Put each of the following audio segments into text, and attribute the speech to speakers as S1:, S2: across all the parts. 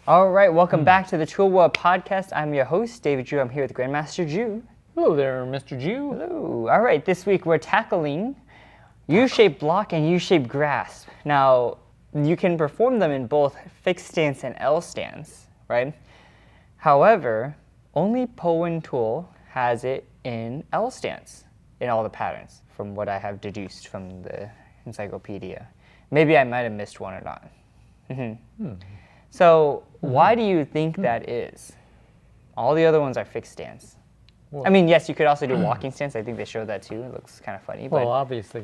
S1: All right, welcome back to the Tul World Podcast. I'm your host, David Ju. I'm here with Grandmaster Ju.
S2: Hello there, Mr. Ju.
S1: Hello. All right, this week we're tackling U-shaped block and U-shaped grasp. Now, you can perform them in both fixed stance and L stance, right? However, only Taekwon-Do has it in L stance in all the patterns, from what I have deduced from the encyclopedia. Maybe I might have missed one or not. So why do you think that is? All the other ones are fixed stance.
S2: Well,
S1: I mean, yes, you could also do walking stance. I think they showed that too. It looks kind of funny.
S2: Well, obviously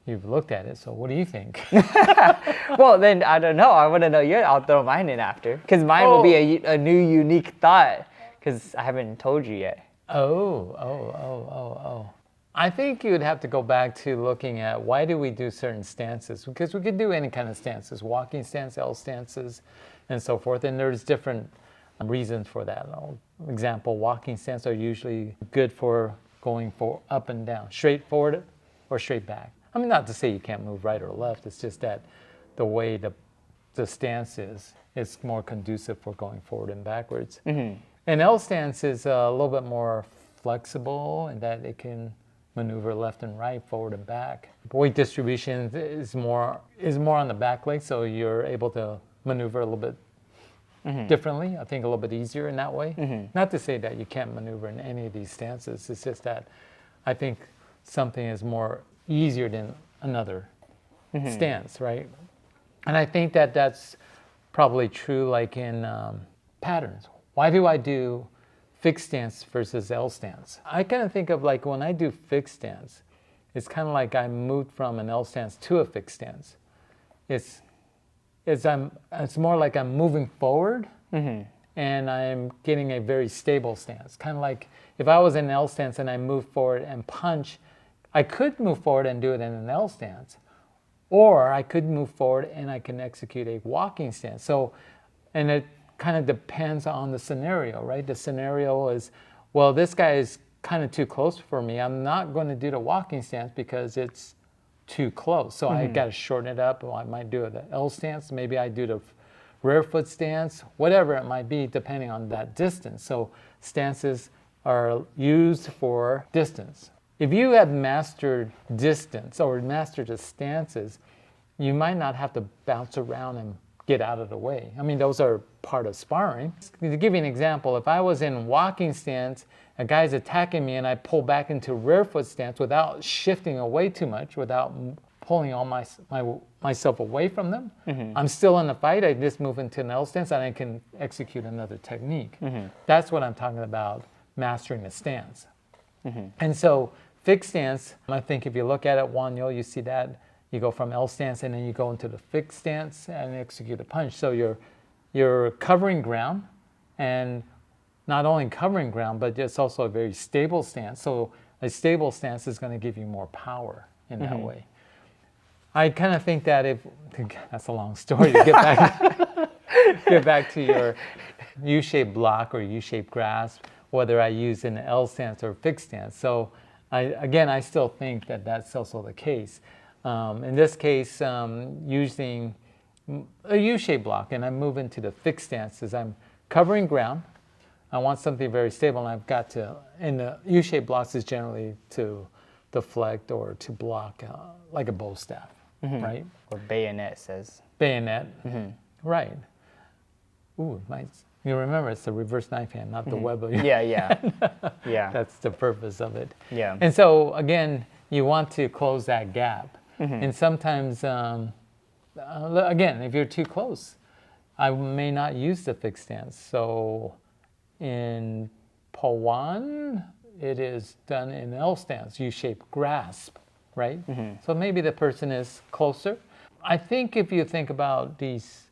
S2: you've looked at it, so what do you think?
S1: Well, then I don't know. I want to know your. I'll throw mine in after, because mine will be a new unique thought, because I haven't told you yet.
S2: Oh. I think you'd have to go back to looking at why do we do certain stances, because we could do any kind of stances, walking stance, L stances, and so forth, and there's different reasons for that. Example, walking stance are usually good for going for up and down, straight forward or straight back. I mean, not to say you can't move right or left, it's just that the way the stance is, it's more conducive for going forward and backwards. And L stance is a little bit more flexible in that it can maneuver left and right, forward and back. Weight distribution is more on the back leg, so you're able to maneuver a little bit differently. I think a little bit easier in that way. Not to say that you can't maneuver in any of these stances. It's just that I think something is more easier than another stance, right? And I think that that's probably true like in patterns. Why do I do fixed stance versus L stance? I kind of think of like when I do fixed stance, it's kind of like I moved from an L stance to a fixed stance. It's more like I'm moving forward and I'm getting a very stable stance. Kind of like if I was in an L stance and I moved forward and punch, I could move forward and do it in an L stance, or I could move forward and I can execute a walking stance. So, and it kind of depends on the scenario, right? The scenario is, well, this guy is kind of too close for me. I'm not going to do the walking stance because it's too close. So I got to shorten it up. Or I might do the L stance. Maybe I do the rear foot stance, whatever it might be, depending on that distance. So stances are used for distance. If you have mastered distance or mastered the stances, you might not have to bounce around and get out of the way. I mean, those are part of sparring. To give you an example, if I was in walking stance, a guy's attacking me and I pull back into rear foot stance without shifting away too much, without pulling all myself away from them, I'm still in the fight. I just move into an L stance and I can execute another technique. That's what I'm talking about, mastering the stance. And so fixed stance, I think if you look at it, Wonyo, you see that you go from L stance and then you go into the fixed stance and execute a punch. So you're covering ground, and not only covering ground, but it's also a very stable stance. So a stable stance is going to give you more power in that way. I kind of think that that's a long story to get back to your U-shaped block or U-shaped grasp, whether I use an L stance or fixed stance. So I still think that that's also the case. In this case, using a U-shaped block, and I'm moving to the fixed stance as I'm covering ground. I want something very stable, and I've got to, and the U-shaped blocks is generally to deflect or to block like a bow staff, right?
S1: Or bayonet says.
S2: Bayonet, right. Ooh, nice. You remember, it's the reverse knife hand, not the web.
S1: Yeah.
S2: That's the purpose of it.
S1: Yeah.
S2: And so, again, you want to close that gap. And sometimes, again, if you're too close, I may not use the fixed stance. So in Taekwon, it is done in L stance, U-shaped grasp, right? So maybe the person is closer. I think if you think about these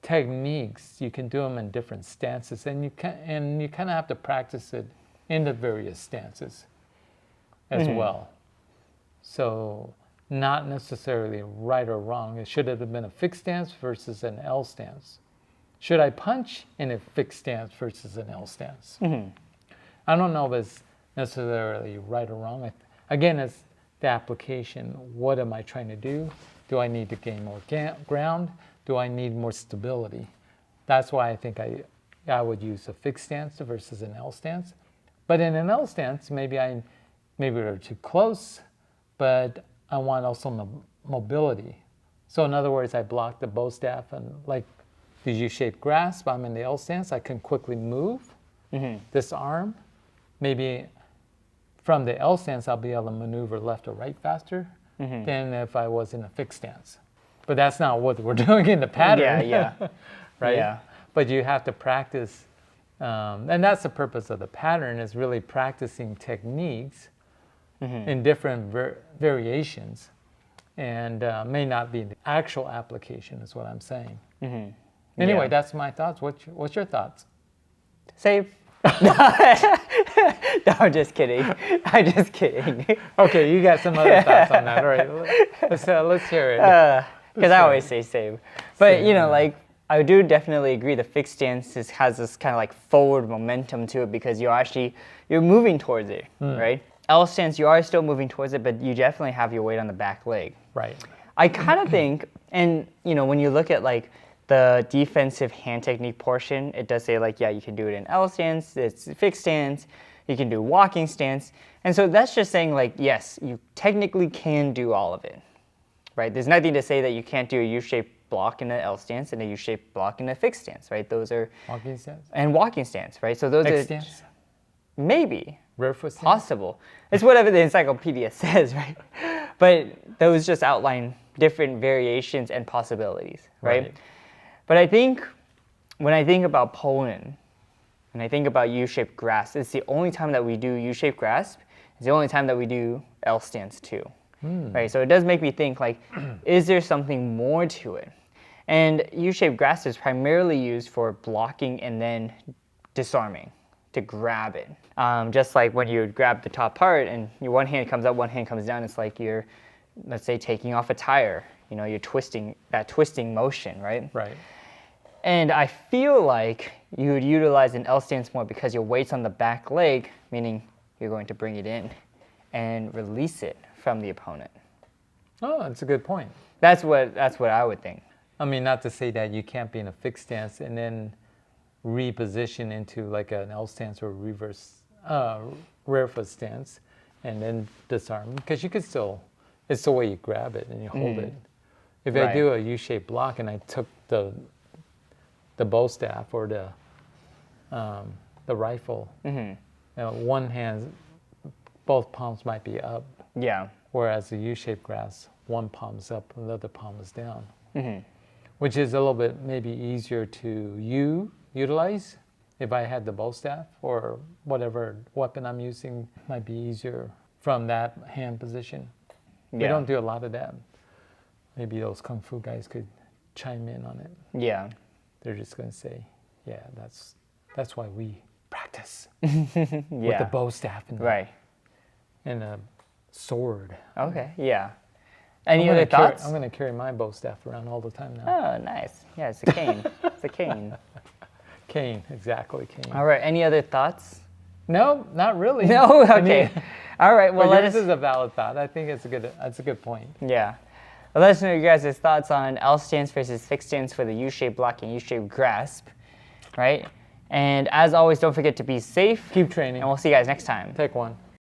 S2: techniques, you can do them in different stances, and you kind of have to practice it in the various stances as well. So not necessarily right or wrong. It should have been a fixed stance versus an L stance. Should I punch in a fixed stance versus an L stance? I don't know if it's necessarily right or wrong. Again, it's the application. What am I trying to do? Do I need to gain more ground? Do I need more stability? That's why I think I would use a fixed stance versus an L stance. But in an L stance, maybe we're too close, but I want also mobility. So in other words, I block the bow staff and like the U-shaped grasp. I'm in the L stance. I can quickly move this arm. Maybe from the L stance, I'll be able to maneuver left or right faster than if I was in a fixed stance. But that's not what we're doing in the pattern.
S1: Yeah.
S2: Right?
S1: Yeah.
S2: But you have to practice, and that's the purpose of the pattern, is really practicing techniques in different variations, and may not be the actual application, is what I'm saying. Anyway, that's my thoughts. What's your thoughts?
S1: Save. No, I'm just kidding. I'm just kidding.
S2: Okay, you got some other thoughts on that. All right, let's hear it.
S1: Because I always say save. But, like, I do definitely agree the fixed stance has this kind of like forward momentum to it because you're moving towards it, right? L stance, you are still moving towards it, but you definitely have your weight on the back leg.
S2: Right.
S1: I kind of think, and, when you look at like the defensive hand technique portion, it does say like, yeah, you can do it in L stance, it's fixed stance, you can do walking stance. And so that's just saying like, yes, you technically can do all of it, right? There's nothing to say that you can't do a U-shaped block in an L stance and a U-shaped block in a fixed stance, right? Those are...
S2: Walking stance?
S1: And walking stance, right? So those
S2: X
S1: are...
S2: stance?
S1: Maybe.
S2: Rear foot stance?
S1: Possible. It's whatever the encyclopedia says, right? But those just outline different variations and possibilities, right? But I think when I think about Poland, and I think about U-shaped grasp, it's the only time that we do U-shaped grasp. It's the only time that we do L stance too, right? So it does make me think like, is there something more to it? And U-shaped grasp is primarily used for blocking and then disarming, to grab it. Just like when you grab the top part and your one hand comes up, one hand comes down, it's like you're, let's say, taking off a tire. You're twisting, that twisting motion, right?
S2: Right.
S1: And I feel like you would utilize an L stance more because your weight's on the back leg, meaning you're going to bring it in and release it from the opponent.
S2: Oh, that's a good point.
S1: That's what I would think.
S2: I mean, not to say that you can't be in a fixed stance and then reposition into like an L stance or reverse rear foot stance and then disarm, because you could still, it's the way you grab it and you hold it. If I do a U-shaped block and I took the bow staff or the rifle, one hand, both palms might be up.
S1: Yeah.
S2: Whereas the U-shaped grasp, one palm's up and the other palm is down, which is a little bit maybe easier to utilize. If I had the bow staff or whatever weapon I'm using, might be easier from that hand position. We don't do a lot of that. Maybe those kung fu guys could chime in on it.
S1: Yeah.
S2: They're just going to say, yeah, that's why we practice with the bow staff and a sword.
S1: Okay, yeah. Any other thoughts?
S2: I'm going to carry my bow staff around all the time now.
S1: Oh, nice. Yeah, it's a cane. It's a cane.
S2: Cane, exactly, cane.
S1: All right, any other thoughts?
S2: No, not really.
S1: No? Okay. All right, well,
S2: this is a valid thought. I think that's a good point.
S1: Yeah. Well, let us know your guys' thoughts on L stance versus fixed stance for the U-shaped block and U-shaped grasp, right? And as always, don't forget to be safe.
S2: Keep training.
S1: And we'll see you guys next time.
S2: Take one.